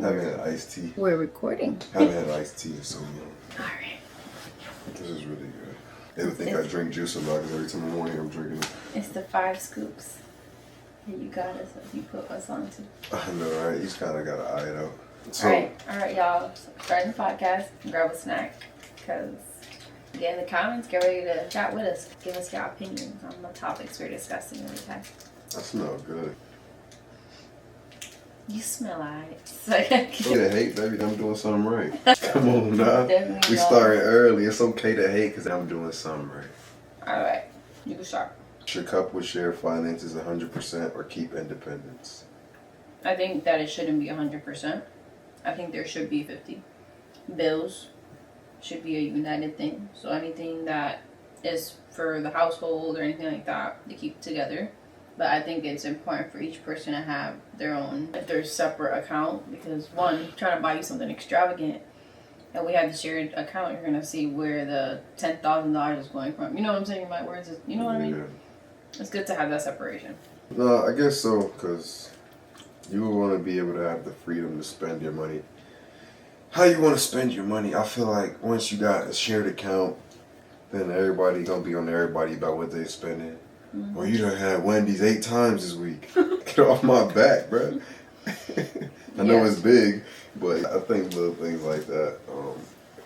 Haven't had iced tea. We're recording. Haven't had iced tea in so long. Alright. This is really good. They would think I drink juice a lot because every time in the morning I'm drinking it. It's the 5 scoops that you got us, you put us onto. I know, right? You just kind of got to eye it out. So, Alright, y'all. Starting the podcast. Grab a snack. Because get in the comments, get ready to chat with us. Give us your opinions on the topics we're discussing every time. that smells good. You smell alright. Okay to hate, baby. I'm doing something right. Come on now. Definitely We not. started early. It's okay to hate because I'm doing something right. Alright. You can start. Should couples share finances 100% or keep independence? I think that it shouldn't be 100%. I think there should be 50. Bills should be a united thing. So anything that is for the household or anything like that, to keep together. But I think it's important for each person to have their own, if there's separate account, because one, trying to buy you something extravagant, and we have the shared account, you're gonna see where the $10,000 is going from. You know what I'm saying? My words is, you know what I mean? It's good to have that separation. No, I guess so, because you want to be able to have the freedom to spend your money how you want to spend your money. I feel like once you got a shared account, then everybody gonna be on everybody about what they spending. Mm-hmm. Well, you done had Wendy's 8 times this week. Get off my back, bro. I know it's big, but I think little things like that.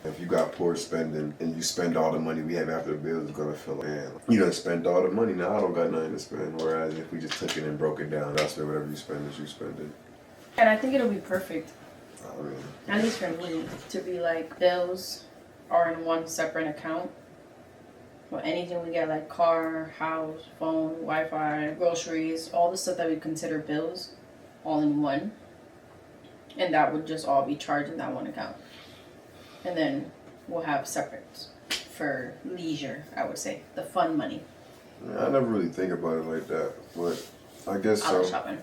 If you got poor spending and you spend all the money we have after the bills, it's gonna feel like, man, you done spent all the money. Now I don't got nothing to spend. Whereas if we just took it and broke it down, that's whatever you spend is you spend it. And I think it'll be perfect. I mean, At least for me, to be like, bills are in one separate account. Well, anything we get, like car, house, phone, Wi-Fi, groceries, all the stuff that we consider bills, all in one. And that would just all be charged in that one account. And then we'll have separate for leisure, I would say. The fun money. I never really think about it like that, but I guess so. Shopping.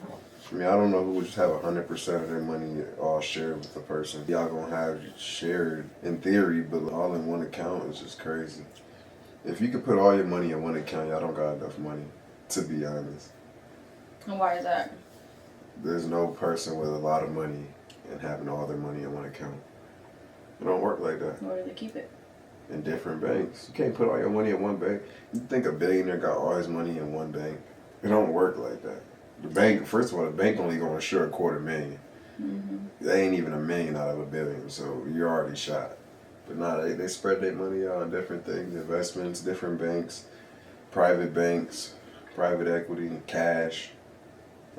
I mean, I don't know who would just have 100% of their money all shared with the person. Y'all gonna have it shared in theory, but all in one account is just crazy. If you could put all your money in one account, y'all don't got enough money, to be honest. And why is that? There's no person with a lot of money and having all their money in one account. It don't work like that. Where do they keep it? In different banks. You can't put all your money in one bank. You think a billionaire got all his money in one bank? It don't work like that. The bank, first of all, the bank only gonna insure $250,000. Mm-hmm. They ain't even $1 million out of $1 billion, so you're already shot. But nah, they spread their money out on different things, investments, different banks, private equity, cash,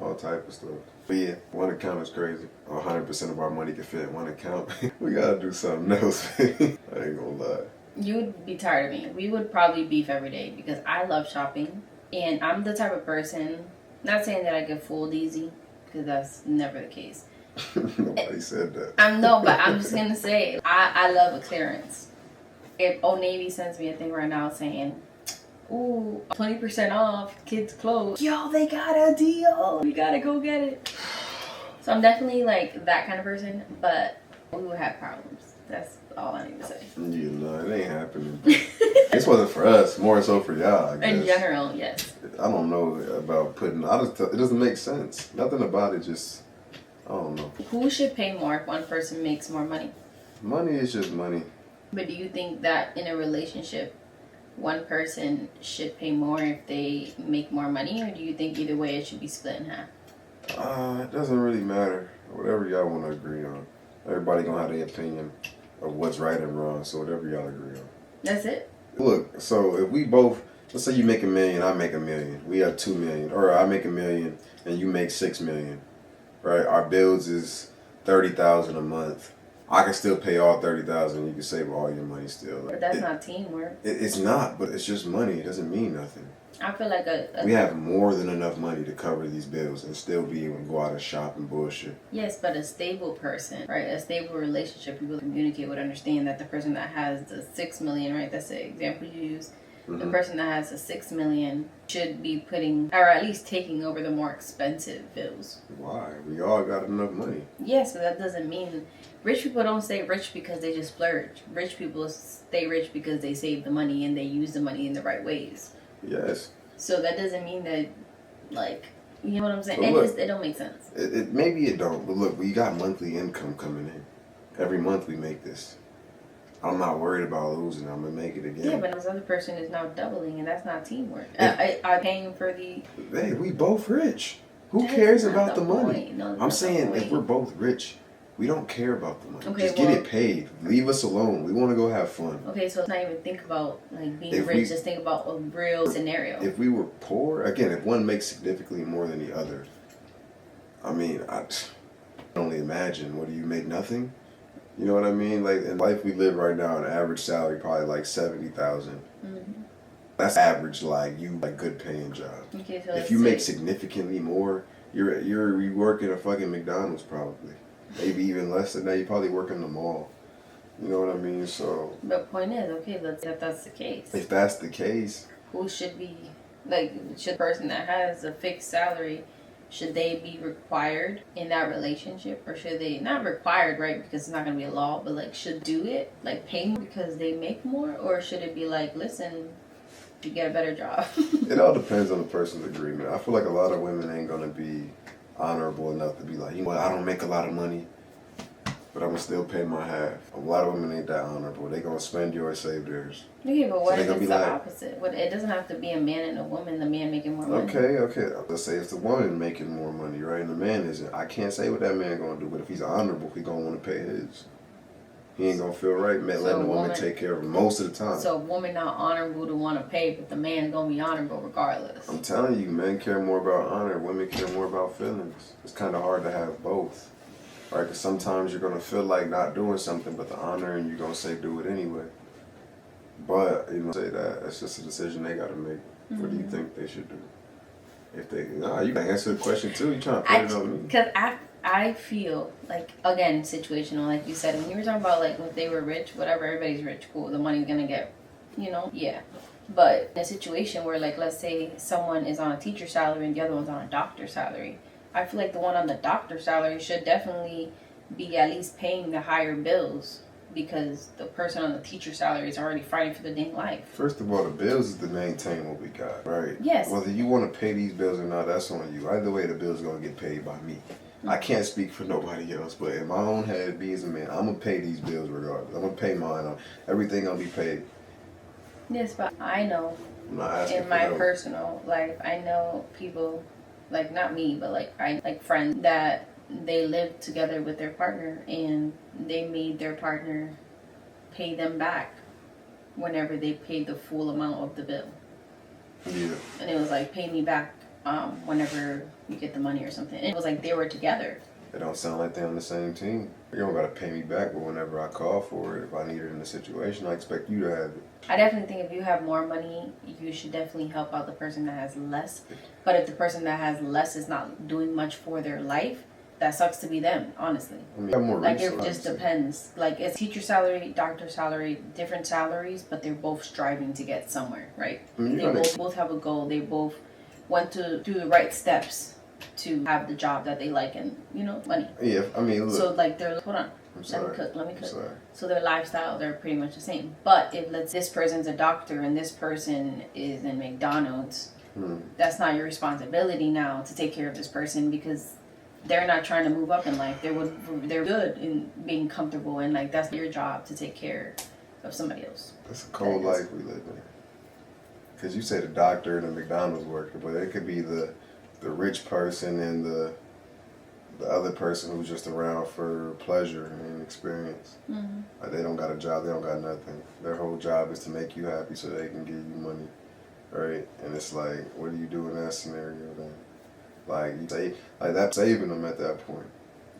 all type of stuff. But yeah, one account is crazy. 100% of our money can fit in one account. We gotta do something else, baby. I ain't gonna lie. You would be tired of me. We would probably beef every day because I love shopping. And I'm the type of person, not saying that I get fooled easy, because that's never the case. Nobody said that. But I'm just gonna say I love a clearance. If Old Navy sends me a thing right now saying, ooh, 20% off kids' clothes. Yo, they got a deal. We gotta go get it. So I'm definitely like that kind of person, but we would have problems. That's all I need to say. Yeah, no, it ain't happening. This wasn't for us, more so for y'all, I guess. In general, yes. I don't know about putting, it doesn't make sense. Nothing about it just, I don't know. Who should pay more if one person makes more money? Money is just money. But do you think that in a relationship, one person should pay more if they make more money, or do you think either way it should be split in half? It doesn't really matter. Whatever y'all want to agree on. Everybody gonna have their opinion of what's right and wrong, so whatever y'all agree on. That's it? Look, so if we both, let's say you make $1 million, I make $1 million. We have $2 million, or I make $1 million and you make $6 million, right? Our bills is $30,000 a month. I can still pay all $30,000. You can save all your money still. But that's not teamwork. It's not, but it's just money. It doesn't mean nothing. I feel like we have more than enough money to cover these bills and still be able to go out and shop and bullshit. Yes, but a stable person, right? A stable relationship, people communicate would understand that the person that has the 6 million, right? That's the example you use. Mm-hmm. The person that has the 6 million should be putting, or at least taking over the more expensive bills. Why? We all got enough money. Yes, but that doesn't mean rich people don't stay rich because they just splurge. Rich people stay rich because they save the money and they use the money in the right ways. Yes. So that doesn't mean that, like, You know what I'm saying? But look, It don't make sense. Maybe it don't, but look, we got monthly income coming in. Every month we make this. I'm not worried about losing. I'm gonna make it again. Yeah, but this other person is now doubling, and that's not teamwork. I'm paying for the. Hey, we both rich. Who cares about the money? No, I'm saying if we're both rich, we don't care about the money. Okay, just get it paid. Leave us alone. We want to go have fun. Okay, so let's not even think about like being rich. Just think about a real scenario. If we were poor, again, if one makes significantly more than the other, I mean, I can only imagine. What do you make? Nothing. You know what I mean? Like in life we live right now, an average salary probably like $70,000. Mm-hmm. That's average, like good paying job. Okay, so if you make significantly more, you work at a fucking McDonald's probably, maybe even less than that. You probably work in the mall. You know what I mean? So. The point is, okay, let's if that's the case. If that's the case, who should be should the person that has a fixed salary? Should they be required in that relationship, or should they not required, right? Because it's not gonna be a law, but like should do it, like pay more because they make more, or should it be like, listen, you get a better job? It all depends on the person's agreement. I feel like a lot of women ain't gonna be honorable enough to be like, you know what, I don't make a lot of money, but I'm gonna still pay my half. A lot of women ain't that honorable. They gonna spend yours, save theirs. Okay, but what if it's the opposite? It doesn't have to be a man and a woman, the man making more money. Okay. Let's say it's the woman making more money, right? And the man isn't. I can't say what that man gonna do, but if he's honorable, he gonna want to pay his. He ain't gonna feel right letting the woman take care of him most of the time. So a woman not honorable to want to pay, but the man gonna be honorable regardless. I'm telling you, men care more about honor, women care more about feelings. It's kind of hard to have both. Right, because sometimes you're going to feel like not doing something, but the honor, and you're going to say do it anyway. But, you know, say that. It's just a decision they got to make. Mm-hmm. What do you think they should do? If they, you can answer the question too. You're trying to put it on me. Because I feel like, again, situational, like you said, when you were talking about like if they were rich, whatever, everybody's rich, cool, the money's going to get, yeah. But in a situation where, like, let's say someone is on a teacher salary and the other one's on a doctor salary, I feel like the one on the doctor salary should definitely be at least paying the higher bills, because the person on the teacher salary is already fighting for the dang life. First of all, the bills is to maintain what we got, right? Yes. Whether you want to pay these bills or not, that's on you. Either way, the bill's going to get paid by me. Mm-hmm. I can't speak for nobody else, but in my own head, me as a man, I'm going to pay these bills regardless. I'm going to pay mine. Everything going to be paid. Yes, but I know in my personal life, I know people... like not me, but like friends that they live together with their partner and they made their partner pay them back whenever they paid the full amount of the bill. Yeah. And it was like, pay me back whenever you get the money or something. And it was like they were together. It don't sound like they're on the same team. You don't gotta pay me back, but whenever I call for it, if I need it in a situation, I expect you to have it. I definitely think if you have more money, you should definitely help out the person that has less. But if the person that has less is not doing much for their life, that sucks to be them, honestly. I mean, more like it just depends. Like it's teacher salary, doctor salary, different salaries, but they're both striving to get somewhere, right? I mean, they both have a goal. They both went to do the right steps to have the job that they like and, money. Yeah, I mean, look. So, like, hold on. Let me cook. So their lifestyle, they're pretty much the same. But if this person's a doctor and this person is in McDonald's, that's not your responsibility now to take care of this person, because they're not trying to move up in life. They're good in being comfortable, and, like, that's your job to take care of somebody else. That's a cold life we live in. Because you say the doctor and the McDonald's worker, but it could be the rich person and the other person who's just around for pleasure and experience. Mm-hmm. Like they don't got a job, they don't got nothing. Their whole job is to make you happy so they can give you money, right? And it's like, what do you do in that scenario then? Like you say, like that's saving them at that point.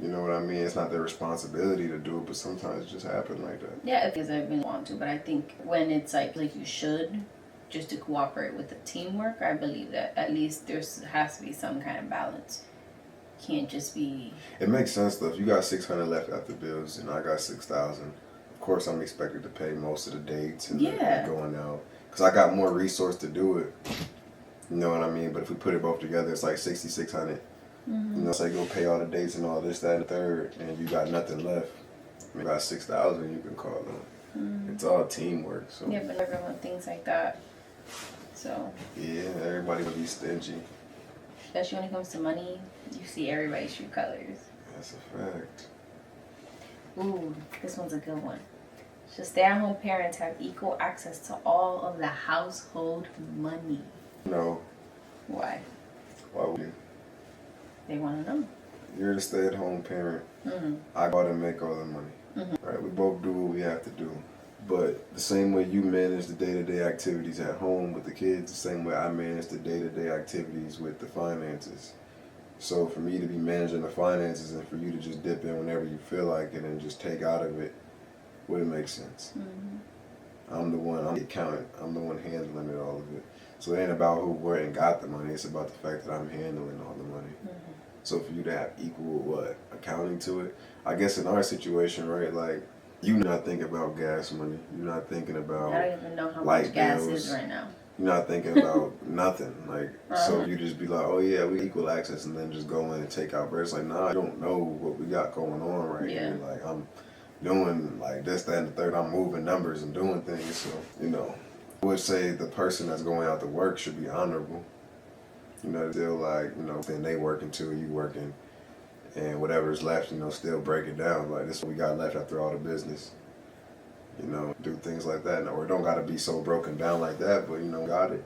You know what I mean? It's not their responsibility to do it, but sometimes it just happens like that. Yeah, because I really want to, but I think when it's like you should, just to cooperate with the teamwork, I believe that at least there has to be some kind of balance. Can't just be... It makes sense though. If you got $600 left after bills and I got $6,000, of course I'm expected to pay most of the dates and the going out, because I got more resource to do it. You know what I mean? But if we put it both together, it's like $6,600. Mm-hmm. You know, say go pay all the dates and all this, that, and the third, and you got nothing left. You got $6,000 you can call them. Mm-hmm. It's all teamwork. So. Yeah, but everyone thinks like that. So. Yeah, everybody will be stingy. especially when it comes to money, you see everybody's true colors. That's a fact. Ooh, this one's a good one. Should stay-at-home parents have equal access to all of the household money? No. Why? Why would you? They want to know. You're the stay-at-home parent. Mm-hmm. I go out and make all the money. Mm-hmm. Right? We both do what we have to do. But the same way you manage the day-to-day activities at home with the kids, the same way I manage the day-to-day activities with the finances. So for me to be managing the finances and for you to just dip in whenever you feel like it and just take out of it, wouldn't make sense. Mm-hmm. I'm the accountant. I'm the one handling it, all of it. So it ain't about who where and got the money. It's about the fact that I'm handling all the money. Mm-hmm. So for you to have equal accounting to it, I guess in our situation, right, like you not thinking about gas money. You're not thinking about I don't even know how light much gas bills. is right now. You're not thinking about nothing. Like so you just be like, oh yeah, we equal access, and then just go in and take out. But it's like, nah, I don't know what we got going on right here. Like I'm doing like this, that, and the third. I'm moving numbers and doing things. So I would say the person that's going out to work should be honorable. Still like, then they working too, you working, and whatever's left, still break it down. Like this is what we got left after all the business. Do things like that. Or it don't gotta be so broken down like that, but got it.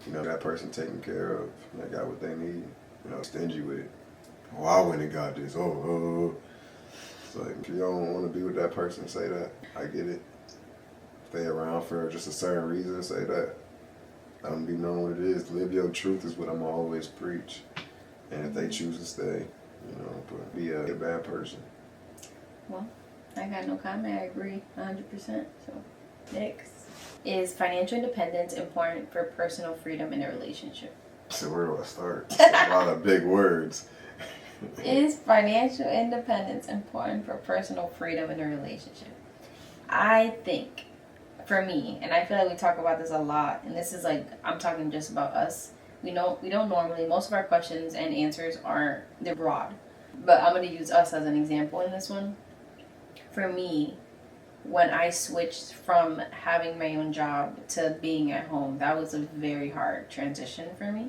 That person taken care of. They got what they need. Stingy with it. Oh, I went and got this. It's like, if you don't want to be with that person, say that. I get it. Stay around for just a certain reason, say that. Let them be known what it is. Live your truth is what I'm always preach. And if they choose to stay, but be a bad person. Well, I got no comment. I agree 100%. So, next. Is financial independence important for personal freedom in a relationship? So where do I start? It's a lot of big words. Is financial independence important for personal freedom in a relationship? I think, for me, and I feel like we talk about this a lot, and this is like, I'm talking just about us. We don't normally, most of our questions and answers they're broad. But I'm going to use us as an example in this one. For me, when I switched from having my own job to being at home, that was a very hard transition for me.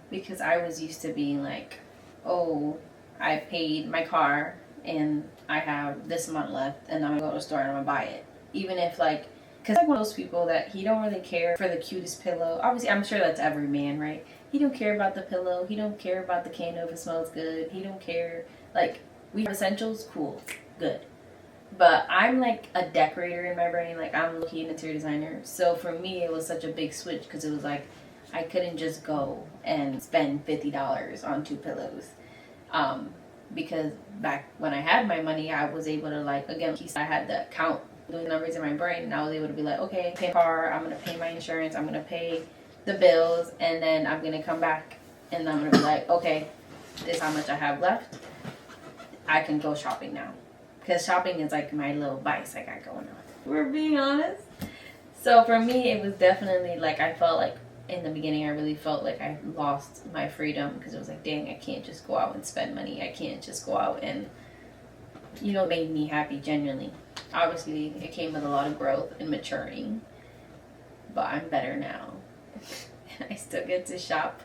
Because I was used to being like, oh, I paid my car and I have this amount left and I'm going to go to the store and I'm going to buy it. Even if because I'm one of those people that he don't really care for the cutest pillow. Obviously, I'm sure that's every man, right? He don't care about the pillow. He don't care about the candle if it smells good. He don't care. We have essentials, cool, good. But I'm like a decorator in my brain. Like I'm looking an interior designer. So for me, it was such a big switch because it was like I couldn't just go and spend $50 on 2 pillows. Because back when I had my money, I was able to I had the account doing numbers in my brain, and I was able to be like, okay, pay car, I'm gonna pay my insurance, I'm gonna pay the bills, and then I'm gonna come back and I'm gonna be like, okay, this is how much I have left. I can go shopping now. Because shopping is like my little vice I got going on. We're being honest. So for me, it was definitely I felt like in the beginning, I really felt like I lost my freedom because it was like, dang, I can't just go out and spend money. I can't just go out and, make me happy genuinely. Obviously, it came with a lot of growth and maturing, but I'm better now. I still get to shop,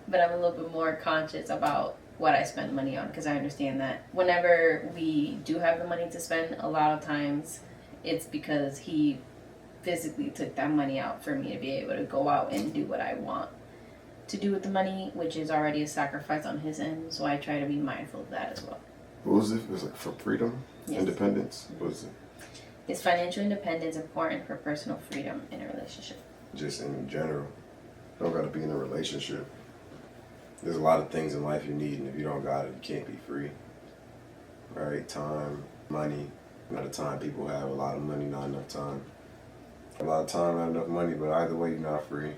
but I'm a little bit more conscious about what I spend money on because I understand that whenever we do have the money to spend, a lot of times it's because he physically took that money out for me to be able to go out and do what I want to do with the money, which is already a sacrifice on his end, so I try to be mindful of that as well. What was it? It was for freedom? Yes. Independence? Mm-hmm. What was it? Is financial independence important for personal freedom in a relationship? Just in general. Don't gotta be in a relationship. There's a lot of things in life you need, and if you don't got it, you can't be free. Right? Time, money. A lot of time people have a lot of money, not enough time. A lot of time, not enough money, but either way, you're not free.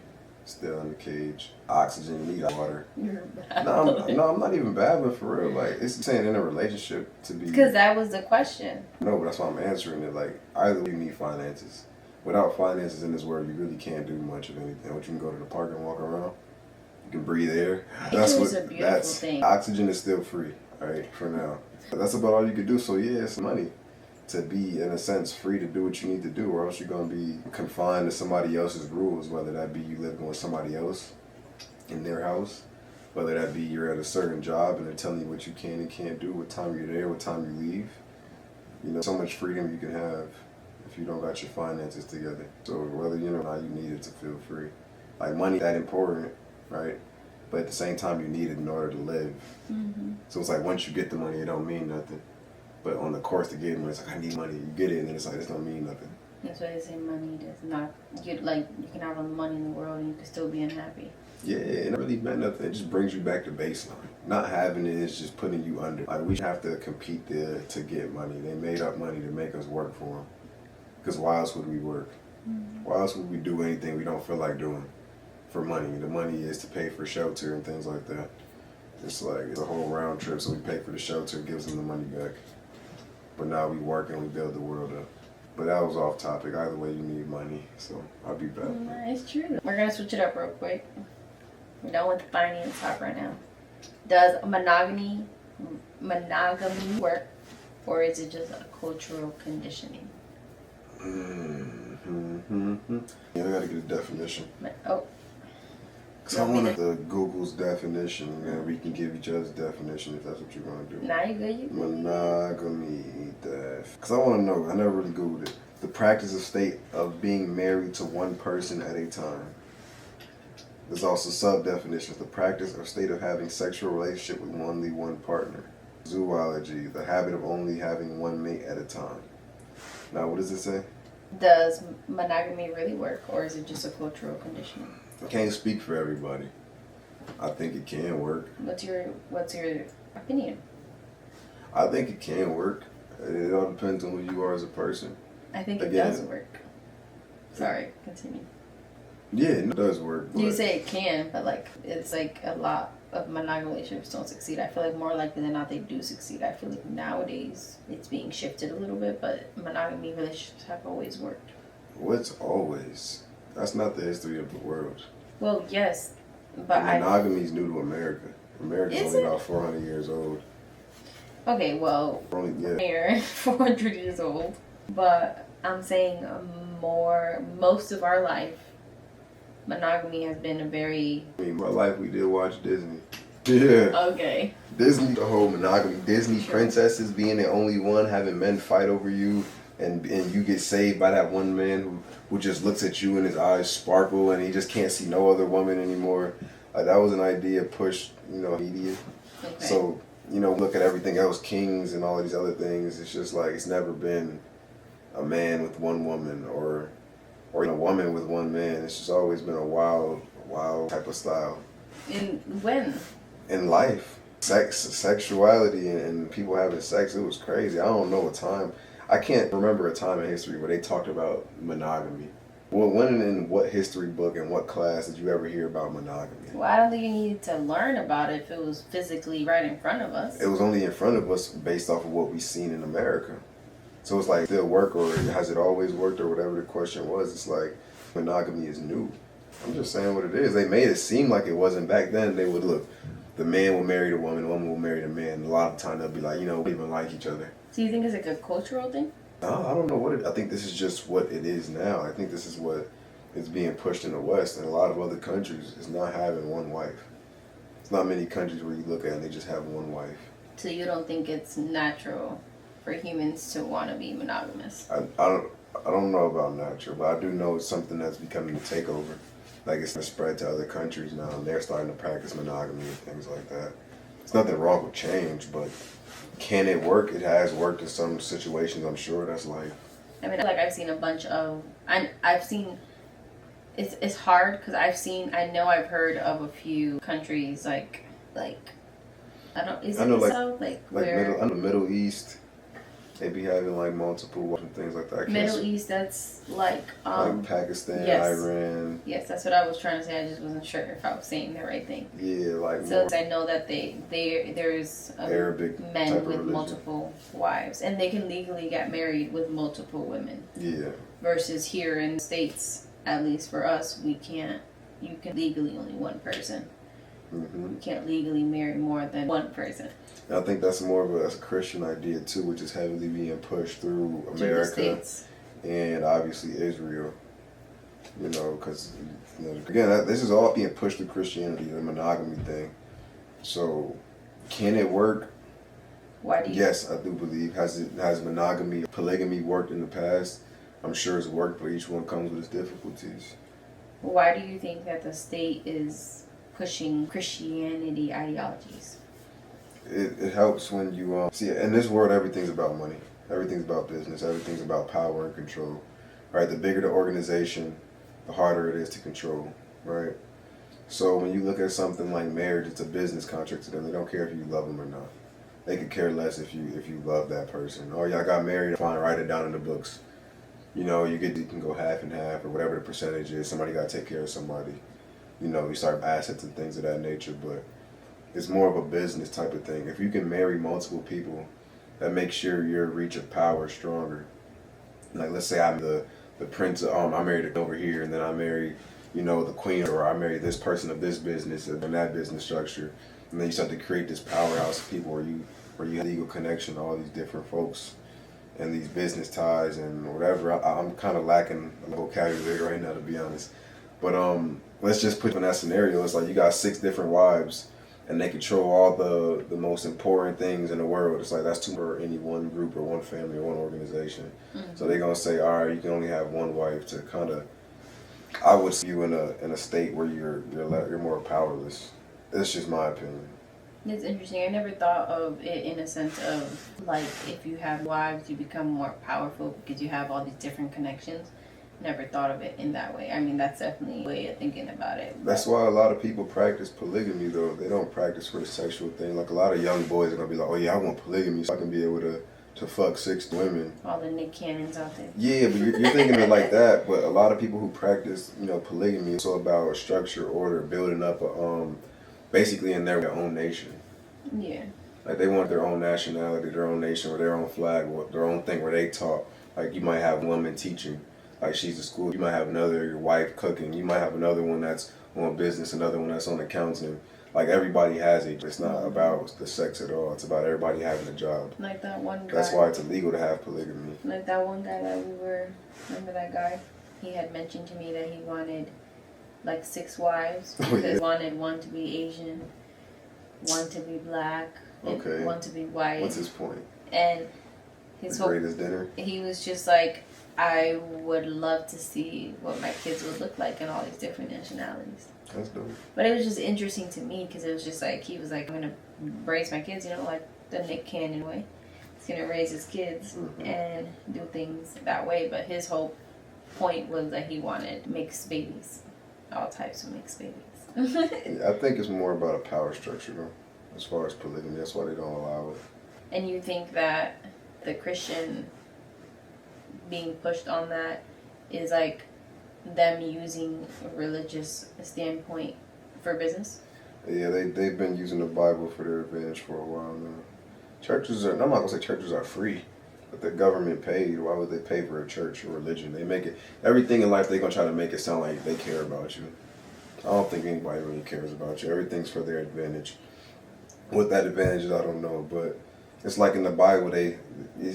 Still in the cage. Oxygen, you need water. You're bad. No, I'm not even babbling for real. It's saying in a relationship to be. Because that was the question. No, but that's why I'm answering it. Either way, you need finances. Without finances in this world, you really can't do much of anything. But you can go to the park and walk around. You can breathe air. That's a beautiful thing. Oxygen is still free, right? For now. But that's about all you can do. So yeah, it's money. To be, in a sense, free to do what you need to do, or else you're going to be confined to somebody else's rules, whether that be you living with somebody else in their house, Whether that be you're at a certain job and they're telling you what you can and can't do, what time you're there, what time you leave. You know, so much freedom you can have if you don't got your finances together. So whether you know or not, you need it to feel free. Like money that important, right? But at the same time, you need it in order to live. Mm-hmm. So it's like once you get the money, it don't mean nothing. But on the course to get money, it's like I need money. You get it, and then it's like this don't mean nothing. That's why they say money does not. You can have all the money in the world and you can still be unhappy. Yeah, it really meant nothing. It just brings you back to baseline. Not having it is just putting you under. Like we have to compete there to get money. They made up money to make us work for them. Because why else would we work? Mm-hmm. Why else would we do anything we don't feel like doing for money? The money is to pay for shelter and things like that. It's like it's a whole round trip. So we pay for the shelter, gives them the money back. But now we work and we build the world up. But that was off topic. Either way, you need money. So I'll be back. It's true. We're gonna switch it up real quick. We're done with the finance talk right now. Does monogamy work, or is it just a cultural conditioning? Mm-hmm. Yeah, I gotta get a definition. Oh. Because I want the Google's definition, and we can give each other's definition if that's what you're gonna do. Now you good. Monogamy, because I want to know. I never really Googled it. The practice of state of being married to one person at a time. There's also sub-definitions. The practice or state of having sexual relationship with only one partner. Zoology, the habit of only having one mate at a time. Now, what does it say? Does monogamy really work, or is it just a cultural conditioning? I can't speak for everybody. I think it can work. What's your opinion? I think it can work. It all depends on who you are as a person. I think it does work. Sorry, continue. Yeah, it does work. You say it can, but like it's like a lot of monogamy relationships don't succeed. I feel like more likely than not they do succeed. I feel like nowadays it's being shifted a little bit, but monogamy relationships have always worked. What's always? That's not the history of the world. Well, yes, but monogamy is new to America. America's only about 400 years old. Okay, well, we're 400 years old, but I'm saying most of our life, monogamy has been a very... my life we did watch Disney. Yeah. Okay. Disney, the whole monogamy. Disney princesses being the only one, having men fight over you, and you get saved by that one man who just looks at you and his eyes sparkle and he just can't see no other woman anymore. That was an idea pushed, media. Okay. So, look at everything else, kings and all these other things. It's just like it's never been a man with one woman or a woman with one man. It's just always been a wild type of style. In life. Sexuality and people having sex, it was crazy. I don't know a time. I can't remember a time in history where they talked about monogamy. Well, when and in what history book and what class did you ever hear about monogamy? Well, I don't think you needed to learn about it if it was physically right in front of us. It was only in front of us based off of what we've seen in America. So it's like, still work, or has it always worked, or whatever the question was. It's like, monogamy is new. I'm just saying what it is. They made it seem like it wasn't back then. They would look, the man will marry the woman will marry the man. And a lot of the time they'll be like, we don't even like each other. So you think it's like a cultural thing? No, I don't know I think this is just what it is now. I think this is what is being pushed in the West, and a lot of other countries is not having one wife. It's not many countries where you look at and they just have one wife. So you don't think it's natural for humans to want to be monogamous? I don't know about natural, but I do know it's something that's becoming a takeover. Like it's spread to other countries now, and they're starting to practice monogamy and things like that. There's nothing wrong with change, but can it work? It has worked in some situations, I'm sure. That's life. I mean, like I've seen a bunch of, I've seen, it's hard because I've heard of a few countries like I don't, is it the South? Like where? In the Middle East, they be having like multiple wives and things like that. Middle East, that's like Pakistan, yes. Iran. Yes, that's what I was trying to say. I just wasn't sure if I was saying the right thing. Yeah, like so I know that there's Arabic men with multiple wives, and they can legally get married with multiple women. Yeah. Versus here in the States, at least for us, we can't. You can legally only one person. Mm-hmm. You can't legally marry more than one person. And I think that's more of a Christian idea too, which is heavily being pushed through America and obviously Israel. Because again, this is all being pushed through Christianity, the monogamy thing. So, can it work? Why do you? Yes, I do believe. Has monogamy, polygamy worked in the past? I'm sure it's worked, but each one comes with its difficulties. Why do you think that the state is pushing Christianity ideologies? It helps when you see in this world everything's about money, everything's about business, everything's about power and control. Right? The bigger the organization, the harder it is to control. Right? So when you look at something like marriage, it's a business contract to them. They don't care if you love them or not. They could care less if you love that person. Oh, y'all got married, fine, write it down in the books. You know, you can go half and half or whatever the percentage is. Somebody got to take care of somebody. You know, you start assets and things of that nature, but it's more of a business type of thing. If you can marry multiple people, that makes sure your reach of power stronger. Like, let's say I'm the prince. I married a over here, and then I marry, you know, the queen, or I marry this person of this business and that business structure, and then you start to create this powerhouse of people where you have legal connection to all these different folks and these business ties and whatever. I'm kind of lacking a vocabulary right now, to be honest. But let's just put in that scenario. It's like you got 6 different wives, and they control all the most important things in the world. It's like that's too for any one group or one family or one organization. Mm-hmm. So they're gonna say, all right, you can only have one wife to kind of. I would see you in a state where you're more powerless. It's just my opinion. It's interesting. I never thought of it in a sense of like if you have wives, you become more powerful because you have all these different connections. Never thought of it in that way. I mean, that's definitely a way of thinking about it. That's why a lot of people practice polygamy, though. They don't practice for the sexual thing. Like a lot of young boys are gonna be like, "Oh yeah, I want polygamy, so I can be able to fuck 6 women." All the Nick Cannons out there. Yeah, but you're thinking it like that. But a lot of people who practice, you know, polygamy, it's all about structure, order, building up basically in their own nation. Yeah. Like they want their own nationality, their own nation, or their own flag, their own thing where they talk. Like you might have a woman teaching, like she's at school. You might have your wife cooking. You might have another one that's on business, another one that's on accounting. Like everybody has it. It's not about the sex at all. It's about everybody having a job. Like that one guy. That's why it's illegal to have polygamy. Like that one guy that remember that guy? He had mentioned to me that he wanted like 6 wives. He wanted one to be Asian, one to be black, and one to be white. What's his point? And his the greatest dinner? He was just like, I would love to see what my kids would look like in all these different nationalities. That's dope. But it was just interesting to me because it was just like, he was like, I'm going to raise my kids, you know, like the Nick Cannon way. He's going to raise his kids and do things that way. But his whole point was that he wanted mixed babies, all types of mixed babies. Yeah, I think it's more about a power structure, though, as far as polygamy. That's why they don't allow it. And you think that the Christian being pushed on that is like them using a religious standpoint for business? Yeah, they've been using the Bible for their advantage for a while now. Churches are, I'm not going to say churches are free, but the government paid. Why would they pay for a church or religion? They make it, everything in life they're going to try to make it sound like they care about you. I don't think anybody really cares about you. Everything's for their advantage. What that advantage is, I don't know, but it's like in the Bible,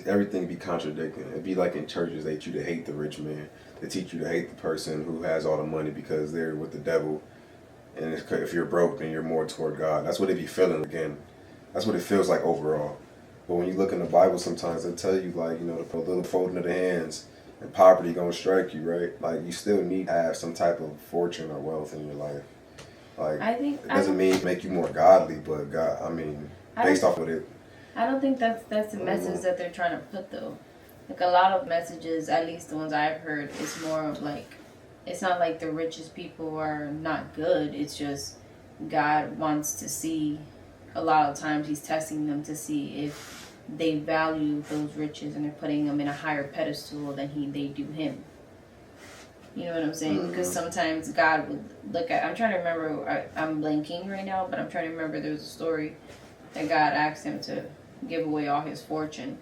everything be contradicting. It'd be like in churches, they teach you to hate the rich man. They teach you to hate the person who has all the money because they're with the devil. And if you're broke, then you're more toward God. That's what they be feeling again. That's what it feels like overall. But when you look in the Bible, sometimes they tell you, like, you know, to put a little folding of the hands and poverty gonna strike you, right? Like, you still need to have some type of fortune or wealth in your life. Like, it doesn't mean make you more godly, but God, I mean, based off of it. I don't think that's the message that they're trying to put, though. Like, a lot of messages, at least the ones I've heard, is more of like, it's not like the richest people are not good. It's just God wants to see, a lot of times he's testing them to see if they value those riches and they're putting them in a higher pedestal than they do him. You know what I'm saying? Because sometimes God would look at, I'm trying to remember, I'm blanking right now, but I'm trying to remember there was a story that God asked him to give away all his fortune,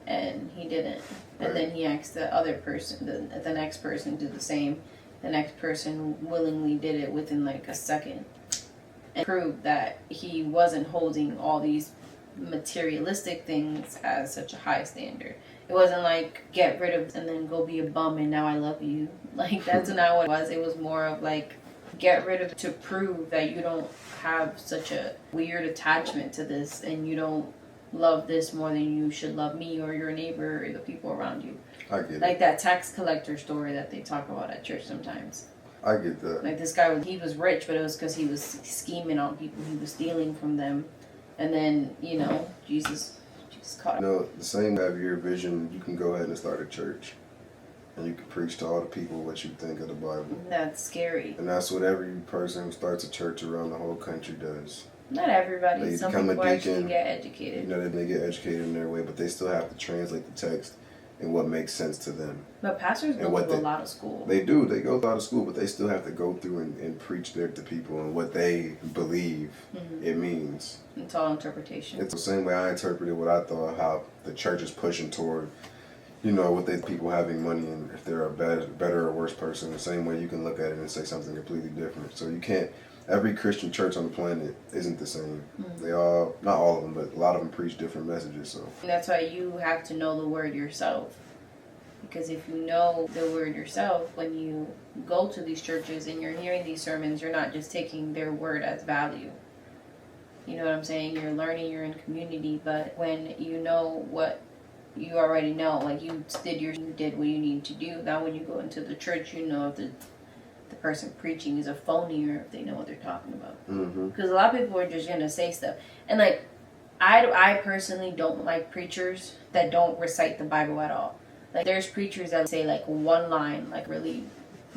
and he didn't. And then he asked the other person, the next person, to do the same. The next person willingly did it within like a second, and proved that he wasn't holding all these materialistic things as such a high standard. It wasn't like get rid of and then go be a bum and now I love you. Like, that's not what it was. It was more of like get rid of it to prove that you don't have such a weird attachment to this and you don't love this more than you should love me or your neighbor or the people around you. I get it. Like that tax collector story that they talk about at church sometimes. I get that. Like this guy, he was rich, but it was because he was scheming on people. He was stealing from them. And then, you know, Jesus caught him. You know, the same have your vision, you can go ahead and start a church. And you can preach to all the people what you think of the Bible. That's scary. And that's what every person who starts a church around the whole country does. Not everybody. They Some become people a actually deacon. get educated. You know, they get educated in their way, but they still have to translate the text and what makes sense to them. But pastors go through a lot of school. They do. They go through a lot of school, but they still have to go through and preach there to people and what they believe it means. It's all interpretation. It's the same way I interpreted what I thought, how the church is pushing toward, you know, with the people having money and if they're a better or worse person. The same way you can look at it and say something completely different. So you can't. Every Christian church on the planet isn't the same. They all, not all of them, but a lot of them preach different messages. So that's why you have to know the word yourself. Because if you know the word yourself, when you go to these churches and you're hearing these sermons, you're not just taking their word as value. You know what I'm saying? You're learning, you're in community, but when you know what you already know, like you did what you need to do, now when you go into the church, you know if the person preaching is a phony or if they know what they're talking about. Because a lot of people are just going to say stuff. And like, I personally don't like preachers that don't recite the Bible at all. Like, there's preachers that say like one line, like really,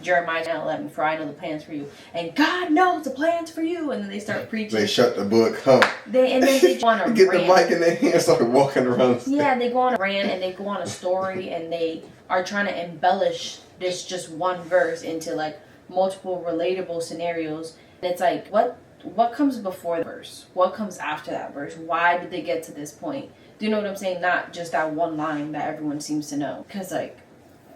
Jeremiah 10:11, for I know the plans for you. And God knows the plans for you. And then they start preaching. they shut the book, huh? And then they go on a get rant. the mic in their hand and start walking around. Yeah, they go on a rant and they go on a story and they are trying to embellish this just one verse into like multiple relatable scenarios. And it's like, what comes before the verse? What comes after that verse? Why did they get to this point? Do you know what I'm saying? Not just that one line that everyone seems to know. Because, like,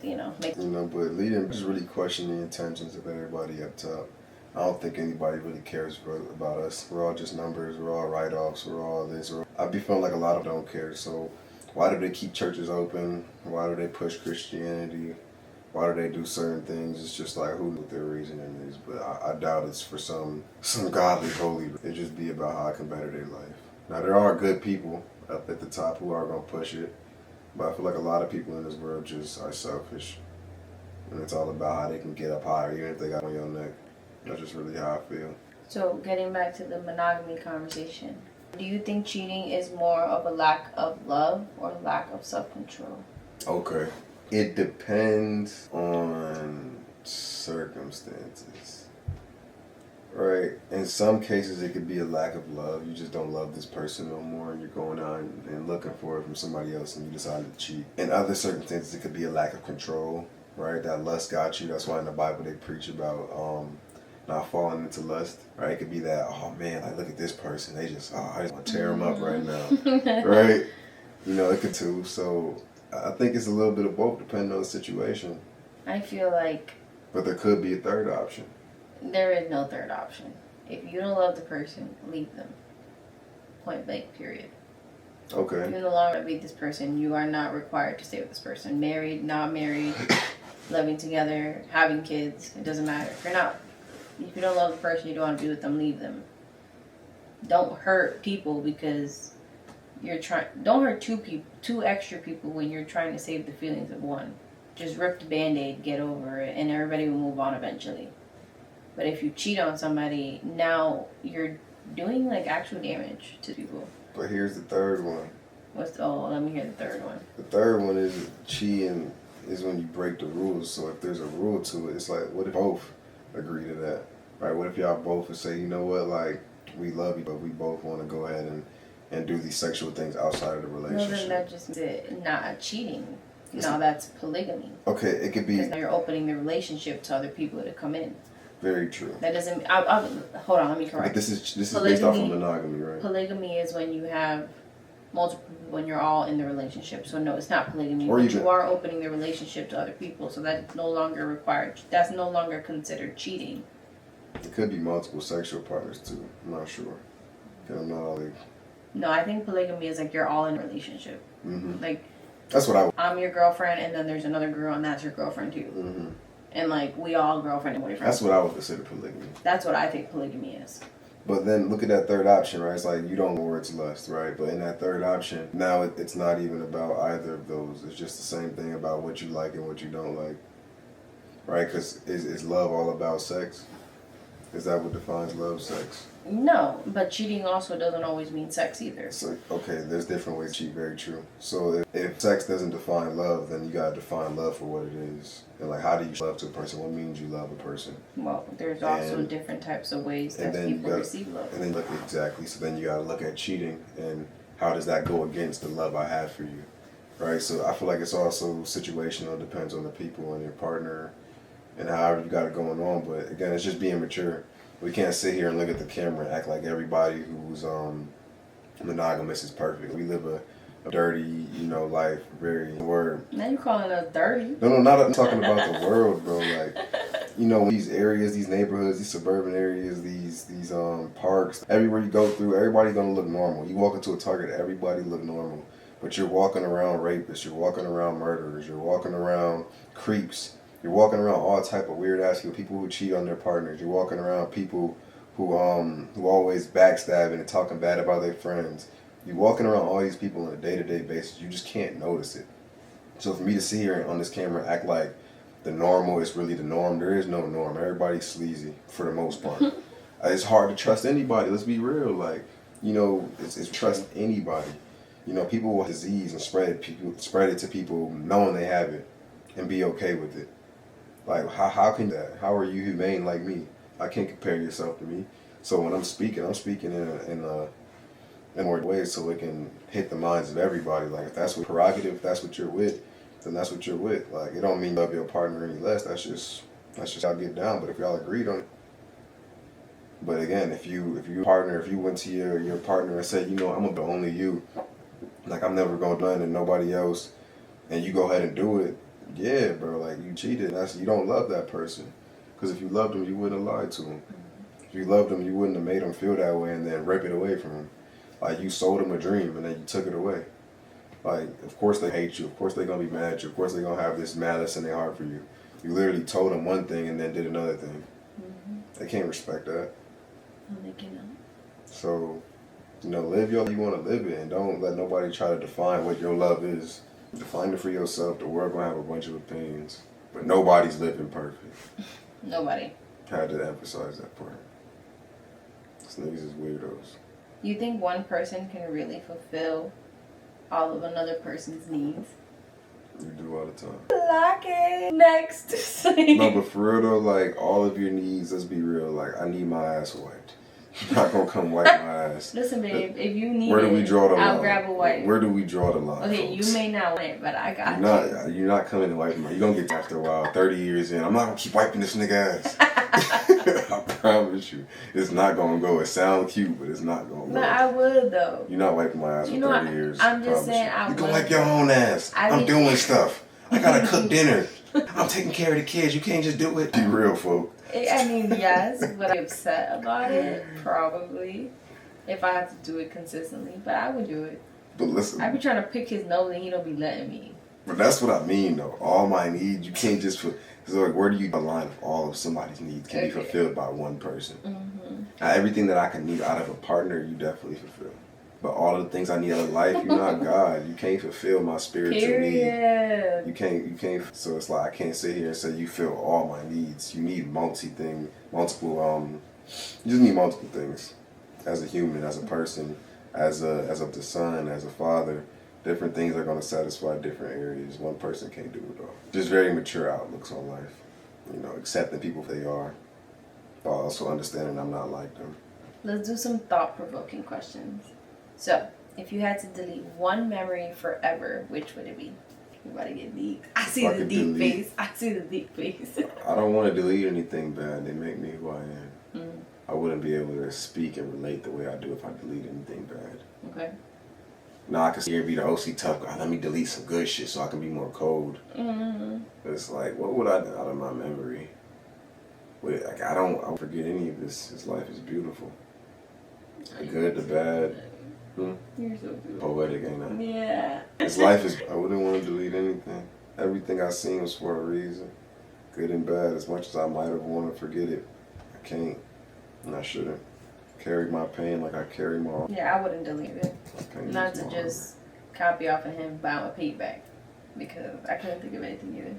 you know. But leading just really question the intentions of everybody up top. I don't think anybody really cares about us. We're all just numbers. We're all write-offs. We're all this. I be feeling like a lot of them don't care. So why do they keep churches open? Why do they push Christianity? Why do they do certain things? It's just like, who knows what their reasoning is. But I doubt it's for some godly, holy. It just be about how I can better their life. Now, there are good people up at the top who are going to push it. But I feel like a lot of people in this world just are selfish. And it's all about how they can get up higher, even if they got on your neck. That's just really how I feel. So, getting back to the monogamy conversation. Do you think cheating is more of a lack of love or lack of self-control? Okay. It depends on circumstances. Right? In some cases, it could be a lack of love. You just don't love this person no more, and you're going out and looking for it from somebody else, and you decide to cheat. In other circumstances, it could be a lack of control. Right? That lust got you. That's why in the Bible they preach about not falling into lust. Right? It could be that, oh man, like look at this person. They just, I just want to tear them up right now. Right? You know, it could too. So I think it's a little bit of both, depending on the situation. I feel like... But there could be a third option. There is no third option. If you don't love the person, leave them. Point blank, period. Okay. If you no longer be this person, you are not required to stay with this person. Married, not married, living together, having kids, it doesn't matter. If you don't love the person, you don't want to be with them, leave them. Don't hurt people because don't hurt two extra people when you're trying to save the feelings of one. Just rip the Band-Aid, get over it, and everybody will move on eventually. But if you cheat on somebody, now you're doing like actual damage to people. But here's the third one. Let me hear the third one. The third one is cheating is when you break the rules. So if there's a rule to it, it's like, what if both agree to that? Right? What if y'all both would say, you know what, like, we love you, but we both want to go ahead and do these sexual things outside of the relationship? No, then that just not cheating. No, that's polygamy. Okay, it could be. Because now you're opening the relationship to other people to come in. Very true. That doesn't. Hold on, let me correct. But this is based off of monogamy, right? Polygamy is when you have multiple people when you're all in the relationship. So no, it's not polygamy. Or but you are opening the relationship to other people, so that's no longer required. That's no longer considered cheating. It could be multiple sexual partners too. I'm not sure. I'm not all like. No, I think polygamy is like you're all in a relationship. Mm-hmm. Like. That's what I'm your girlfriend, and then there's another girl, and that's your girlfriend too. Mm-hmm. and like we all girlfriend and boyfriend. That's what I would consider polygamy. That's what I think polygamy is. But then look at that third option, right? It's like you don't know where it's lust, right? But in that third option, now it's not even about either of those. It's just the same thing about what you like and what you don't like, right? Because is love all about sex? Is that what defines love, sex? No, but cheating also doesn't always mean sex either. So, okay, there's different ways to cheat, very true. So if sex doesn't define love, then you gotta define love for what it is. And like, how do you love to a person? What means you love a person? Well, there's also different types of ways that people receive love. And then look, exactly. So then you gotta look at cheating and how does that go against the love I have for you, right? So I feel like it's also situational. It depends on the people and your partner and however you got it going on. But again, it's just being mature. We can't sit here and look at the camera and act like everybody who's monogamous is perfect. We live a dirty, life, very word. Now you calling us dirty. No, I'm talking about the world, bro. Like, these areas, these neighborhoods, these suburban areas, these parks, everywhere you go through, everybody's gonna look normal. You walk into a Target, everybody look normal. But you're walking around rapists, you're walking around murderers, you're walking around creeps. You're walking around all type of weird ass people who cheat on their partners. You're walking around people who always backstabbing and talking bad about their friends. You're walking around all these people on a day-to-day basis. You just can't notice it. So for me to sit here on this camera and act like the normal is really the norm, there is no norm. Everybody's sleazy for the most part. It's hard to trust anybody. Let's be real. Like, it's trust anybody. People with disease and spread it to people knowing they have it and be okay with it. Like, how can that? How are you humane like me? I can't compare yourself to me. So when I'm speaking in more ways so it can hit the minds of everybody. Like, if that's what prerogative, if that's what you're with, then that's what you're with. Like, it don't mean love your partner any less. That's just y'all get down. But if y'all agreed on it. But again, if you went to your partner and said, I'm gonna be only you, like I'm never gonna do nothing and nobody else, and you go ahead and do it. Yeah, bro, like you cheated. You don't love that person. Because if you loved him, you wouldn't have lied to him. If you loved him, you wouldn't have made him feel that way and then rip it away from him. Like, you sold him a dream and then you took it away. Like, of course they hate you. Of course they're going to be mad at you. Of course they're going to have this malice in their heart for you. You literally told them one thing and then did another thing. They can't respect that. No, they cannot. So, live your life you want to live it and don't let nobody try to define what your love is. Define it for yourself. The world gonna have a bunch of opinions, but nobody's living perfect. Nobody. Had to emphasize that part. These niggas is weirdos. You think one person can really fulfill all of another person's needs? You do all the time. Lock it. Next. No, but for real though, like all of your needs, let's be real. Like I need my ass wiped. You're not gonna come wipe my ass. Listen, babe, if you need where do we draw the line? I'll grab a wipe. Where do we draw the line? Okay, folks? you may not want it, but I got You're not coming to wipe my. You're gonna get after a while. 30 years in, I'm not gonna keep wiping this nigga ass. I promise you, it's not gonna go. It sounds cute, but it's not gonna go. But I would though. You're not wiping my ass for 30 years. I'm just saying, you can wipe your own ass. I'm doing stuff. I gotta cook dinner. I'm taking care of the kids. You can't just do it. Be real, folk. I mean, yes, but I'm upset about it, probably, if I have to do it consistently. But I would do it. But listen, I be trying to pick his nose and he don't be letting me. But that's what I mean, though. All my needs, you can't just put. So like, where do you align if all of somebody's needs can be fulfilled by one person? Now, everything that I can need out of a partner, you definitely fulfill. But all of the things I need out of life, you're not God. You can't fulfill my spiritual need. You can't. So it's like I can't sit here and say you fill all my needs. You need multiple. You just need multiple things. As a human, as a person, as a son, as a father, different things are going to satisfy different areas. One person can't do it all. Just very mature outlooks on life. Accepting people for they are, but also understanding I'm not like them. Let's do some thought-provoking questions. So, if you had to delete one memory forever, which would it be? You're about to get deep. I see the deep face. I don't want to delete anything bad. They make me who I am. I wouldn't be able to speak and relate the way I do if I delete anything bad. Okay. Now I can sit here and be the OC tough guy. Let me delete some good shit so I can be more cold. It's like, what would I do out of my memory? I don't forget any of this. This life is beautiful. The good, the bad. You're so beautiful. Poetic, ain't I? Yeah. This life is. I wouldn't want to delete anything. Everything I seen was for a reason. good and bad. As much as I might have wanted to forget it, I can't, and I shouldn't. Carry my pain like I carry my. Yeah, I wouldn't delete it. Not to just copy off of him, but I'm gonna pay you back because I couldn't think of anything either.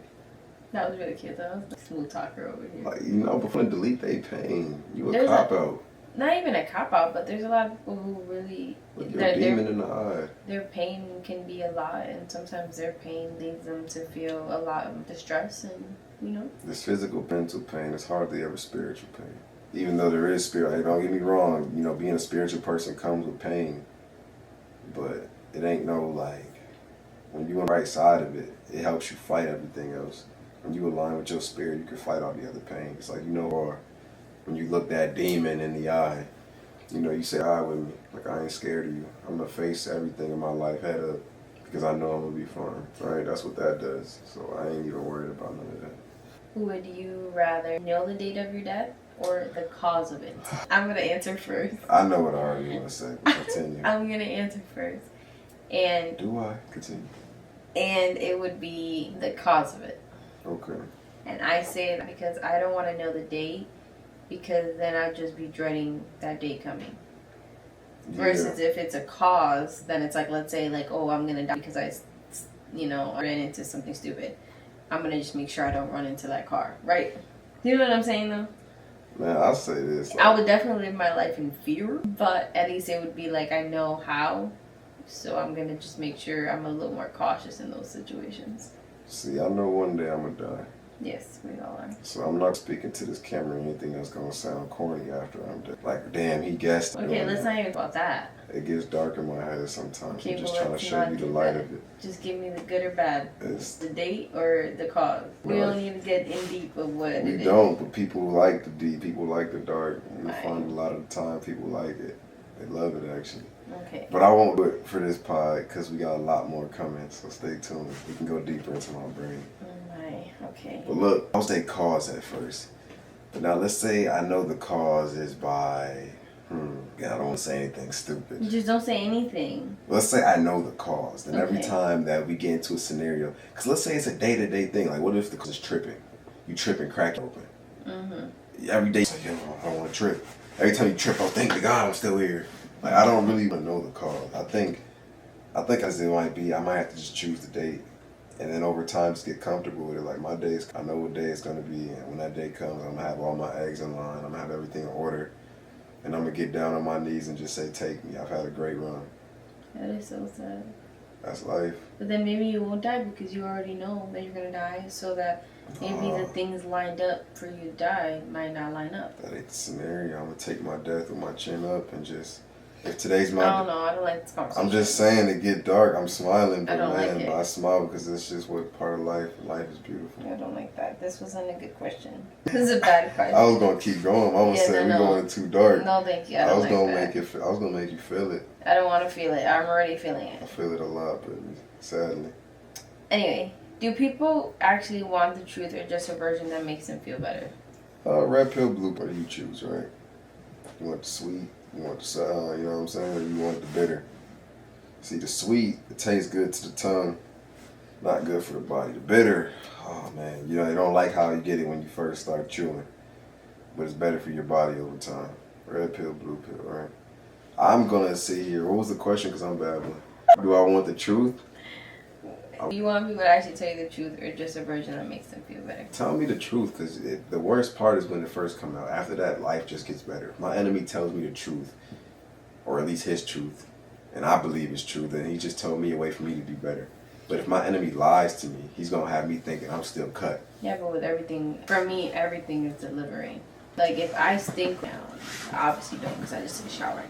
That was really cute though. Smooth talker over here. Like, you know, before delete they pain, you a cop out. Not even a cop out, but there's a lot of people who really Look your demon in the eye. Their pain can be a lot, and sometimes their pain leads them to feel a lot of distress, and you know. This physical, mental pain is hardly ever spiritual pain. Even though there is spirit, like, don't get me wrong, you know, being a spiritual person comes with pain, but it ain't no like when you on the right side of it, it helps you fight everything else. When you align with your spirit, you can fight all the other pain. It's like, you know, or when you look that demon in the eye, you know, you say, "All right with me, like I ain't scared of you. I'm gonna face everything in my life head up because I know I'm gonna be fine." Right? That's what that does. So I ain't even worried about none of that. Would you rather know the date of your death or the cause of it? I'm gonna answer first. I know what I already want to say. But continue. I'm gonna answer first, and do I continue? And it would be the cause of it. Okay. And I say it because I don't want to know the date, because then I'd just be dreading that date coming. Versus if it's a cause, then it's like, let's say, like, oh, I'm gonna die because I ran into something stupid. I'm gonna just make sure I don't run into that car, right? You know what I'm saying, though? Man, I'll say this. I would definitely live my life in fear, but at least it would be like I know how, so I'm gonna just make sure I'm a little more cautious in those situations. See, I know one day I'm gonna die. Yes, we all are. So I'm not speaking to this camera or anything that's gonna sound corny after I'm dead. Like, damn, he guessed. Okay, let's not even about that. It gets dark in my head sometimes. Okay, I'm just trying to show you the light of it. Just give me the good or bad. It's the date or the cause. We don't need to get in deep of what it is. We don't, but people like the deep. People like the dark. You find a lot of the time people like it. They love it, actually. Okay. But I won't do it for this pod because we got a lot more coming. So stay tuned. We can go deeper into my brain. Okay. But look, I'll say cause at first. But now let's say I know the cause is by, I don't want to say anything stupid. Just don't say anything. Let's say I know the cause. Then every time that we get into a scenario, because let's say it's a day-to-day thing. Like, what if the cause is tripping? You trip and crack open. Every day, it's like, yo, I don't want to trip. Every time you trip, oh, thank to God I'm still here. Like, I don't really want to know the cause. I think as it might be, I might have to just choose the date. And then over time, just get comfortable with it. Like, my days, I know what day it's going to be. And when that day comes, I'm going to have all my eggs in line. I'm going to have everything in order. And I'm going to get down on my knees and just say, take me. I've had a great run. That is so sad. That's life. But then maybe you won't die because you already know that you're going to die. So that maybe the things lined up for you to die might not line up. That ain't the scenario. I'm going to take my death with my chin up and just... If today's my... I don't know. I don't like this conversation. I'm just saying it get dark. I'm smiling, but but I smile because it's just what part of life. Life is beautiful. I don't like that. This wasn't a good question. This is a bad question. I was gonna keep going. I was saying we're going too dark. No, thank you. I was gonna make you feel it. I don't want to feel it. I'm already feeling it. I feel it a lot, but sadly. Anyway, do people actually want the truth or just a version that makes them feel better? Red pill, blue pill. You choose, right? You want the sweet. You want the sour, you know what I'm saying? Or you want the bitter. See, the sweet, it tastes good to the tongue. Not good for the body. The bitter, oh man, you know, they don't like how you get it when you first start chewing. But it's better for your body over time. Red pill, blue pill, right? I'm going to see here. What was the question? Because I'm babbling. Do I want the truth? Do you want people to actually tell you the truth or just a version that makes them feel better? Tell me the truth, because the worst part is when it first comes out. After that, life just gets better. If my enemy tells me the truth, or at least his truth, and I believe it's true, then he just told me a way for me to be better. But if my enemy lies to me, he's going to have me thinking I'm still cut. Yeah, but with everything, for me, everything is delivering. Like, if I stink now, I obviously don't because I just took a shower.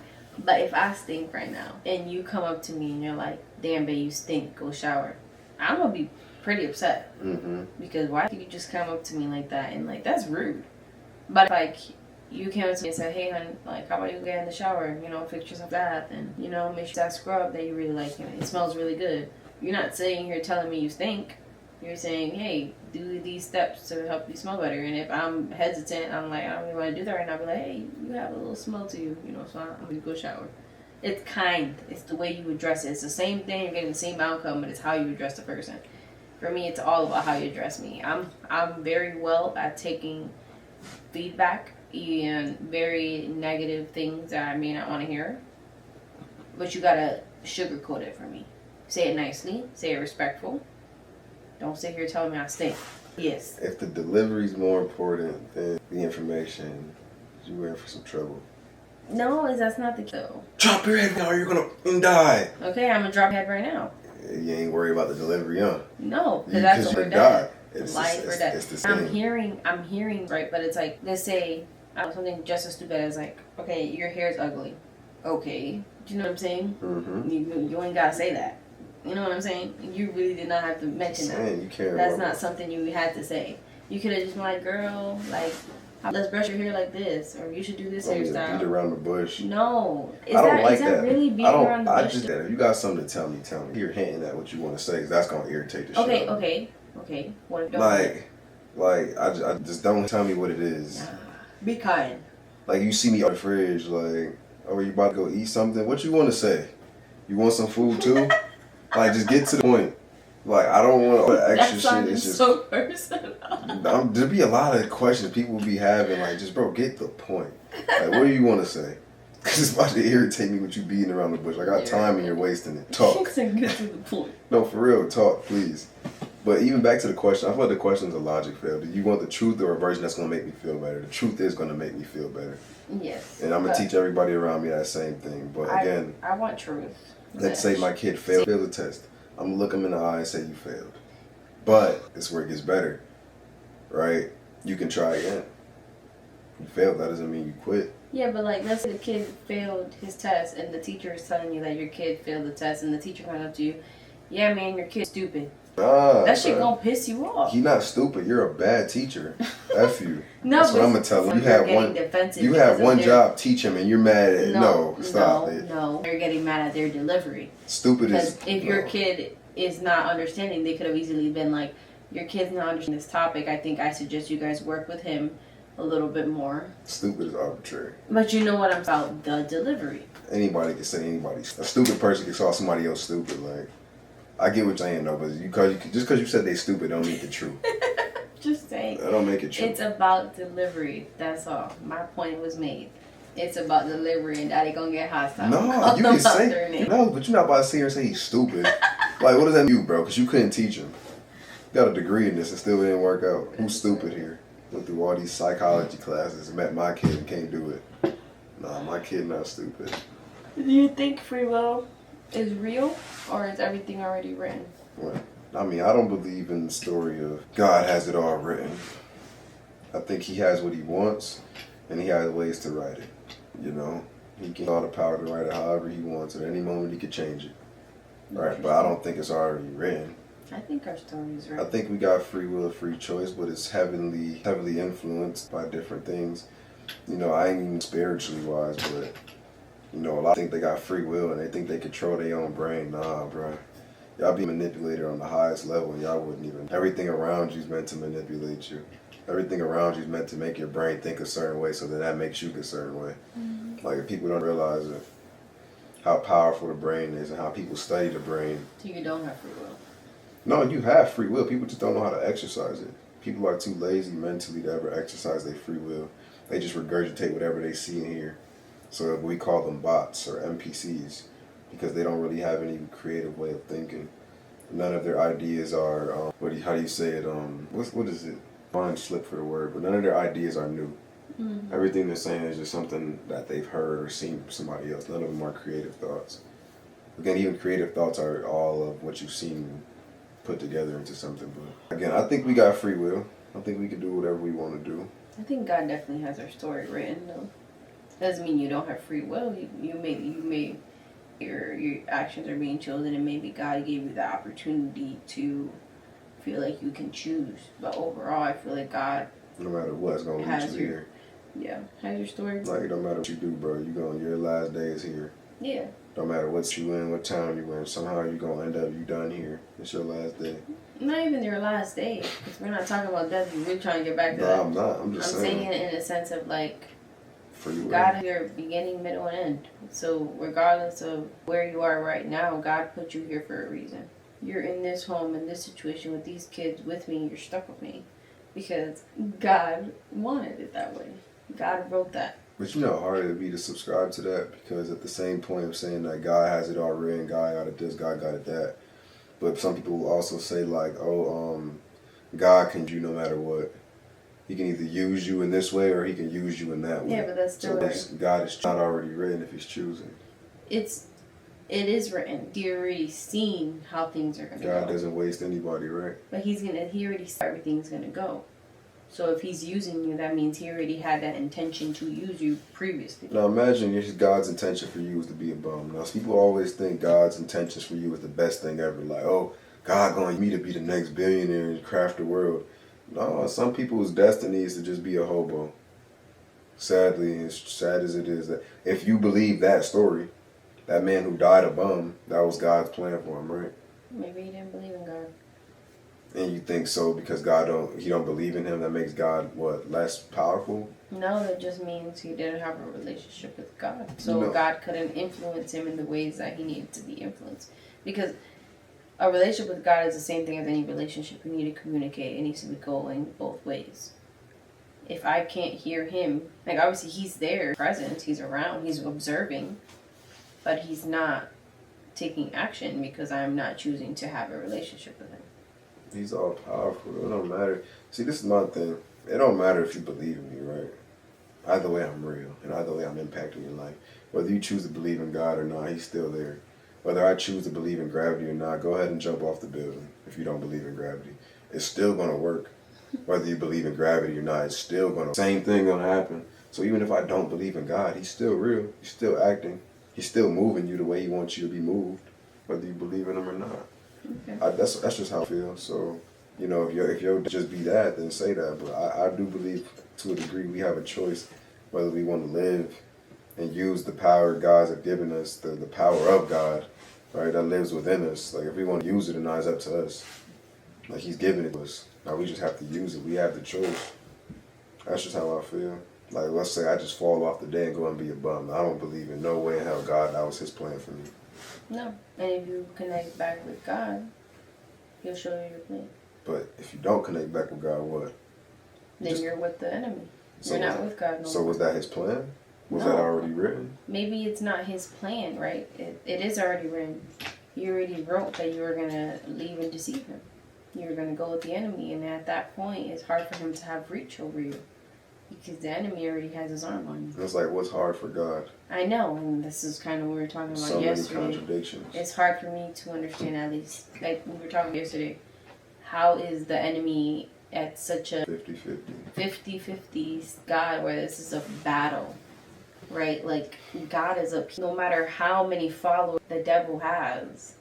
But if I stink right now, and you come up to me and you're like, damn, babe, you stink, go shower. I'm going to be pretty upset. Because why do you just come up to me like that? And, like, that's rude. But, like, you came up to me and said, hey, honey, like, how about you get in the shower? You know, fix yourself bath and, you know, make sure that scrub that you really like. You know, it smells really good. You're not sitting here telling me you stink. You're saying, hey, do these steps to help you smell better. And if I'm hesitant, I'm like, I don't really want to do that right now. I'll be like, hey, you have a little smell to you, you know, so I'm going to go shower. It's kind. It's the way you address it. It's the same thing. You're getting the same outcome, but it's how you address the person. For me, it's all about how you address me. I'm very well at taking feedback and very negative things that I may not want to hear. But you gotta sugarcoat it for me. Say it nicely. Say it respectful. Don't sit here telling me I stink. Yes. If the delivery's more important than the information, you're in for some trouble. No, that's not the case. Though. Drop your head now, or you're gonna die. Okay, I'm gonna drop head right now. You ain't worried about the delivery, huh? No, because that's what we're die. It's life or death. It's the same. I'm hearing, right? But it's like, let's say something just as stupid as like, okay, your hair's ugly. Okay, do you know what I'm saying? Mm-hmm. You ain't gotta say that. You know what I'm saying? You really did not have to mention that. You can't. That's not something you had to say. You could have just been like, girl, like, let's brush your hair like this, or you should do this hairstyle. Beat around the bush. No, I don't like is that really beating around the bush? I just that. If you got something to tell me. You're hinting at what you want to say, 'cause that's gonna irritate the shit. Okay. What if I just don't tell me what it is. Be kind. Like you see me on the fridge, like, oh, you about to go eat something? What you want to say? You want some food too? Like, just get to the point. Like, I don't want all the extra shit. It's just so personal. There'll be a lot of questions people will be having. Like, just bro, get the point. Like, what do you want to say? Because it's about to irritate me with you beating around the bush. I got time and you're wasting it. Talk. Get to the point. No, for real, talk, please. But even back to the question, I feel like the question's a logic fail. Do you want the truth or a version that's going to make me feel better? The truth is going to make me feel better. Yes. And I'm going to teach everybody around me that same thing. But again, I want truth. Let's say my kid failed the test. I'm going to look him in the eye and say, you failed. But this is where it gets better, right? You can try again. You failed, that doesn't mean you quit. Yeah, but like, let's say the kid failed his test and the teacher is telling you that your kid failed the test and the teacher comes up to you, yeah, man, your kid's stupid. That shit gonna piss you off. He not stupid. You're a bad teacher. F you. No, that's what I'm gonna tell him. You have one job. Teach him, and you're mad at stop it. No, you're getting mad at their delivery. Stupid is because if your kid is not understanding, they could have easily been like, your kid's not understanding this topic. I think I suggest you guys work with him a little bit more. Stupid is arbitrary. But you know what I'm about, the delivery. Anybody can say anybody. A stupid person can call somebody else stupid. Like, I get what you're saying though, but just because you said they stupid don't make it true. Just saying. That don't make it true. It's about delivery. That's all. My point was made. It's about delivery, and Daddy gonna get hostile. No, you can say no, but you're not about to sit here and say he's stupid. Like, what does that mean, bro? Because you couldn't teach him. You got a degree in this and still didn't work out. Who's stupid here? Went through all these psychology classes and met my kid and can't do it. Nah, my kid not stupid. Do you think free will is real, or is everything already written? Well, I mean, I don't believe in the story of God has it all written. I think he has what he wants, and he has ways to write it. You know, he can have all the power to write it however he wants. At any moment, he could change it. Right, but I don't think it's already written. I think our story is right. I think we got free will and free choice, but it's heavily influenced by different things. You know, I ain't even spiritually wise, but you know, a lot think they got free will and they think they control their own brain. Nah, bro. Y'all be manipulated on the highest level and y'all wouldn't even. Everything around you is meant to manipulate you. Everything around you is meant to make your brain think a certain way so that makes you a certain way. Mm-hmm. Like, if people don't realize it, how powerful the brain is and how people study the brain. So you don't have free will? No, you have free will. People just don't know how to exercise it. People are too lazy mentally to ever exercise their free will. They just regurgitate whatever they see and hear. So we call them bots or NPCs because they don't really have any creative way of thinking. None of their ideas are, how do you say it? What is it? Mind slip for the word, but none of their ideas are new. Mm-hmm. Everything they're saying is just something that they've heard or seen from somebody else. None of them are creative thoughts. Again, even creative thoughts are all of what you've seen put together into something. But again, I think we got free will. I think we can do whatever we want to do. I think God definitely has our story written, though. Doesn't mean you don't have free will. You may your actions are being chosen, and maybe God gave you the opportunity to feel like you can choose. But overall, I feel like God, no matter what's gonna lead you here. Yeah, has your story. Like, it don't matter what you do, bro. Your last day is here. Yeah. Don't matter what you in, what town you in. Somehow you gonna end up, you done here. It's your last day. Not even your last day, because we're not talking about death. We're trying to get back to that. I'm not. I'm just saying. I'm saying it in a sense of like, free will. God has your beginning, middle, and end. So regardless of where you are right now, God put you here for a reason. you're in this home, in this situation with these kids with me, you're stuck with me. Because God wanted it that way. God wrote that. But you know how hard it would be to subscribe to that, because at the same point of saying that God has it all written, God got it this, God got it that. But some people will also say like, God can do no matter what. He can either use you in this way or he can use you in that way. Yeah, but that's still God is not already written if he's choosing. It is written. He already seen how things are gonna go. God doesn't waste anybody, right? But he already saw everything's gonna go. So if he's using you, that means he already had that intention to use you previously. Now imagine if God's intention for you is to be a bum. Now people always think God's intentions for you is the best thing ever. Like, oh, God going me to be the next billionaire and craft the world. No, some people's destiny is to just be a hobo. Sadly, as sad as it is, that if you believe that story, that man who died a bum, that was God's plan for him, right? Maybe he didn't believe in God. And you think so because he don't believe in him, that makes God what, less powerful? No, that just means he didn't have a relationship with God. So God couldn't influence him in the ways that he needed to be influenced. Because a relationship with God is the same thing as any relationship. You need to communicate. It needs to be going both ways. If I can't hear him, like obviously he's there, present, he's around, he's observing, but he's not taking action because I'm not choosing to have a relationship with him. He's all powerful. It don't matter. See, this is my thing. It don't matter if you believe in me, right? Either way, I'm real, and either way, I'm impacting your life. Whether you choose to believe in God or not, he's still there. Whether I choose to believe in gravity or not, go ahead and jump off the building if you don't believe in gravity. It's still going to work. Whether you believe in gravity or not, it's still going to... Same thing going to happen. So even if I don't believe in God, he's still real. He's still acting. He's still moving you the way he wants you to be moved, whether you believe in him or not. Okay. That's just how I feel. So, you know, if you'll just be that, then say that. But I do believe to a degree we have a choice whether we want to live and use the power God has given us, the power of God, right, that lives within us. Like, if we want to use it or not, it's up to us. Like, he's given it to us. Now, we just have to use it. We have the choice. That's just how I feel. Like, let's say I just fall off the day and go and be a bum. I don't believe in no way in hell God, that was his plan for me. No. And if you connect back with God, he'll show you your plan. But if you don't connect back with God, what? Then you're with the enemy. You're not with God no more. So was that his plan? Was that already written? Maybe it's not his plan, right? It is already written. He already wrote that you were going to leave and deceive him. You were going to go with the enemy, and at that point, it's hard for him to have reach over you. Because the enemy already has his arm on you. It's like, what's hard for God? I know, and this is kind of what we were talking about yesterday. So many contradictions. It's hard for me to understand, at least, like we were talking yesterday, how is the enemy at such a 50-50 God, where this is a battle, right? Like, God is up, no matter how many followers the devil has,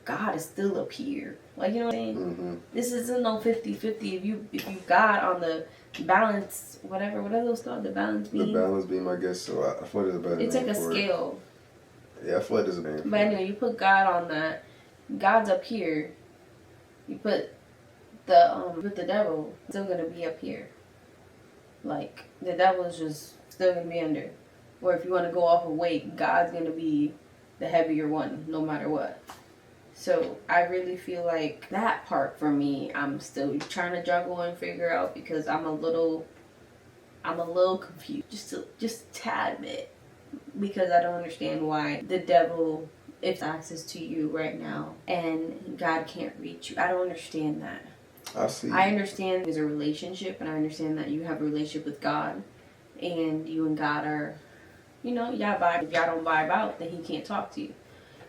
God is still up here. Like, you know what I'm saying? Mm-hmm. This isn't no 50-50. If you got on the balance, whatever, what are those called? The balance beam? The balance beam, I guess so. I feel like there's a better name. It's like a scale. Yeah, I feel like there's a name. But anyway, you put God on that. God's up here. You put the devil, it's still gonna be up here. Like, the devil's just still gonna be under. Or if you want to go off of weight, God's gonna be the heavier one, no matter what. So I really feel like that part for me, I'm still trying to juggle and figure out, because I'm a little confused, just a tad bit, because I don't understand why the devil, if access to you right now and God can't reach you. I don't understand that. I see. I understand there's a relationship, and I understand that you have a relationship with God, and you and God are, you know, if y'all don't vibe out, then he can't talk to you.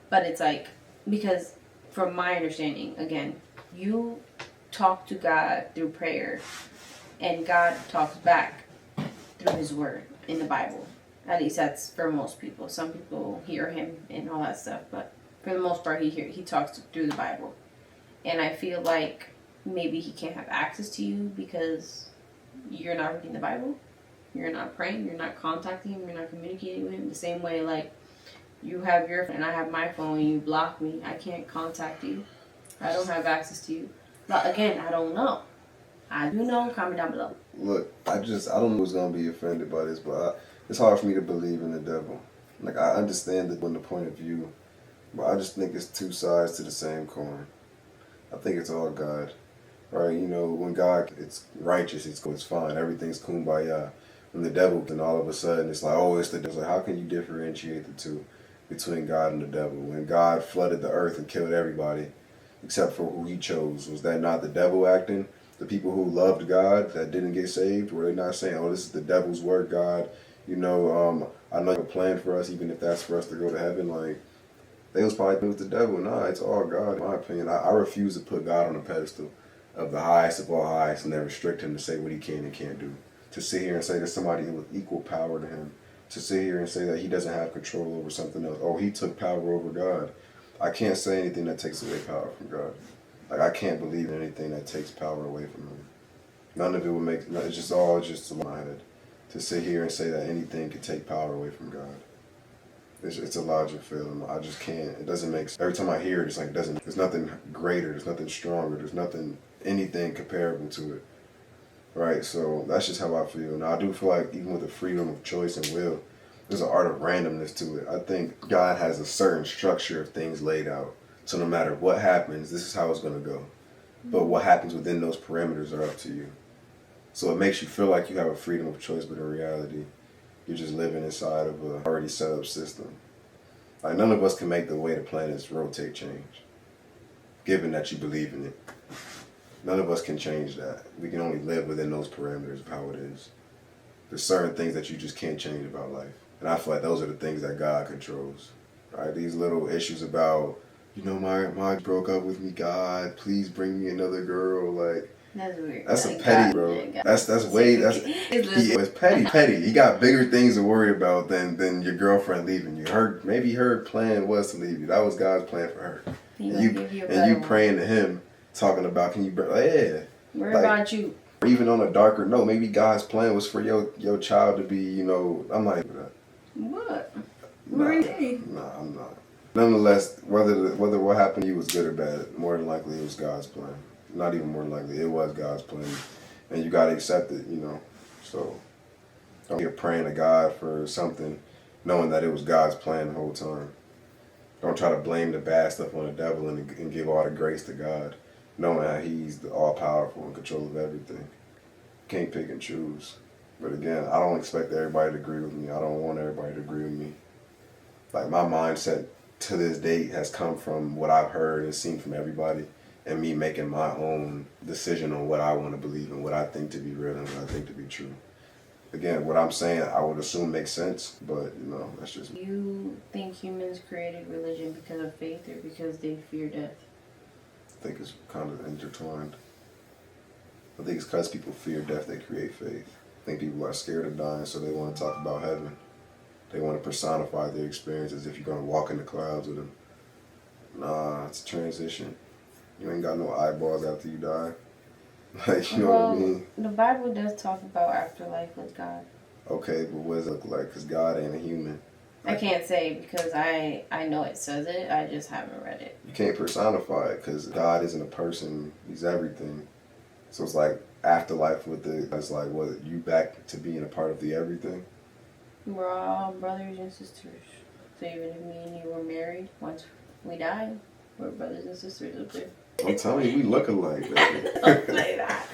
But it's like, because from my understanding, again, you talk to God through prayer, and God talks back through his word in the Bible. At least that's for most people. Some people hear him and all that stuff, but for the most part, he talks through the Bible. And I feel like maybe he can't have access to you because you're not reading the Bible, you're not praying, you're not contacting him, you're not communicating with him the same way. Like, you have your phone and I have my phone, and you block me, I can't contact you, I don't have access to you. But again, I don't know. I do know. Comment down below. Look, I don't know who's gonna be offended by this, but it's hard for me to believe in the devil. Like, I understand it from the point of view, but I just think it's two sides to the same coin. I think it's all God. Right? You know, when God, it's righteous, it's fine, everything's kumbaya. When the devil, then all of a sudden it's like, oh, it's the devil. Like, how can you differentiate the two between God and the devil? When God flooded the earth and killed everybody except for who he chose, was that not the devil acting? The people who loved God that didn't get saved, were they not saying, oh, this is the devil's work, God? You know, I know you have a plan for us, even if that's for us to go to heaven. Like, they was probably with the devil. Nah, it's all God, in my opinion. I refuse to put God on a pedestal of the highest of all highest and then restrict him to say what he can and can't do. To sit here and say there's somebody with equal power to him. To sit here and say that he doesn't have control over something else. Oh, he took power over God. I can't say anything that takes away power from God. Like, I can't believe in anything that takes power away from him. None of it would make, it's just all just in my head. To sit here and say that anything could take power away from God. It's a logic fail. I just can't. It doesn't make sense. Every time I hear it, it's like, there's nothing greater, there's nothing stronger, there's nothing, anything comparable to it. Right? So that's just how I feel. Now, I do feel like even with the freedom of choice and will, there's an art of randomness to it. I think God has a certain structure of things laid out. So no matter what happens, this is how it's going to go. But what happens within those parameters are up to you. So it makes you feel like you have a freedom of choice, but in reality, you're just living inside of a already set up system. Like, none of us can make the way the planets rotate change, given that you believe in it. None of us can change that. We can only live within those parameters of how it is. There's certain things that you just can't change about life. And I feel like those are the things that God controls. Right? These little issues about, you know, my broke up with me, God, please bring me another girl. Like, that's weird. That's a petty, bro. That's way, it's petty. He got bigger things to worry about than your girlfriend leaving you. Maybe her plan was to leave you. That was God's plan for her. And you praying to him, talking about, can you, yeah. Worry about you. Even on a darker note, maybe God's plan was for your child to be, you know, I'm not even that. What? Nah, I'm not. Nonetheless, whether what happened to you was good or bad, more than likely it was God's plan. Not even more than likely, it was God's plan. And you gotta accept it, you know. So don't be praying to God for something, knowing that it was God's plan the whole time. Don't try to blame the bad stuff on the devil and give all the grace to God, knowing that he's the all-powerful in control of everything. Can't pick and choose. But again, I don't expect everybody to agree with me. I don't want everybody to agree with me. Like, my mindset to this date has come from what I've heard and seen from everybody, and me making my own decision on what I want to believe and what I think to be real and what I think to be true. Again, what I'm saying, I would assume makes sense, but, you know, that's just me. You think humans created religion because of faith or because they fear death? I think it's kind of intertwined. I think it's because people fear death, they create faith. I think people are scared of dying, so they want to talk about heaven. They want to personify their experience as if you're going to walk in the clouds with them. Nah, it's a transition. You ain't got no eyeballs after you die. Like, you know what I mean? The Bible does talk about afterlife with God. Okay, but what does it look like? Because God ain't a human. I can't say because I know it says it. I just haven't read it. You can't personify it because God isn't a person. He's everything. So it's like afterlife with it's like, what, you back to being a part of the everything? We're all brothers and sisters. So even if me and you were married, once we die, we're brothers and sisters up there. I'm telling you, we look alike, baby. Don't play that.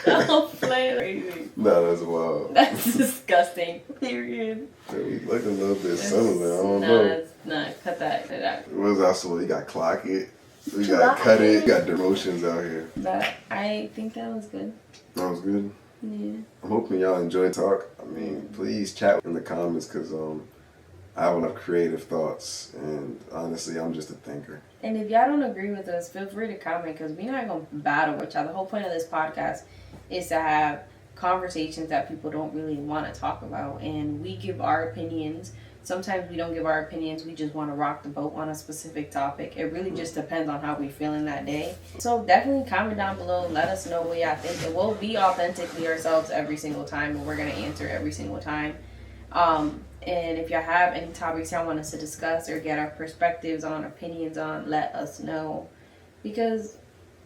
Don't play crazy. No, that's wild. That's disgusting. Period. Yeah, we look a little bit similar. I don't know. It's not. Cut that. What was also, you got clock it, we got cut it, you got demotions out here. But I think that was good. That was good. Yeah. I'm hoping y'all enjoyed talk. I mean, please chat in the comments because I have enough creative thoughts, and honestly, I'm just a thinker. And if y'all don't agree with us, feel free to comment because we're not going to battle with y'all. The whole point of this podcast is to have conversations that people don't really want to talk about, and we give our opinions. Sometimes we don't give our opinions. We just want to rock the boat on a specific topic. It really just depends on how we're feeling that day. So definitely comment down below. Let us know what y'all think. It will be authentically ourselves every single time, and we're going to answer every single time. And if y'all have any topics y'all want us to discuss or get our perspectives on, opinions on, let us know. Because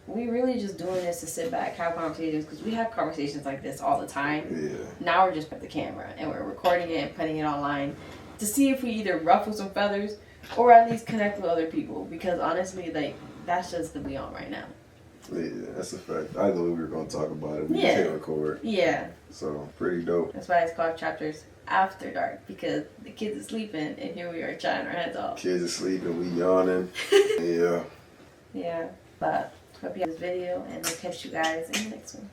we really just doing this to sit back, have conversations, because we have conversations like this all the time. Yeah. Now we're just putting the camera and we're recording it and putting it online to see if we either ruffle some feathers or at least connect with other people. Because honestly, like, that's just the we on right now. Yeah, that's a fact. I knew we were gonna talk about it. We Yeah. just hit record. Yeah. So pretty dope. That's why it's called Chapters After Dark, because the kids are sleeping and here we are chatting our heads off. Kids are sleeping, we yawning. Yeah. Yeah. But hope you have this video and I'll catch you guys in the next one.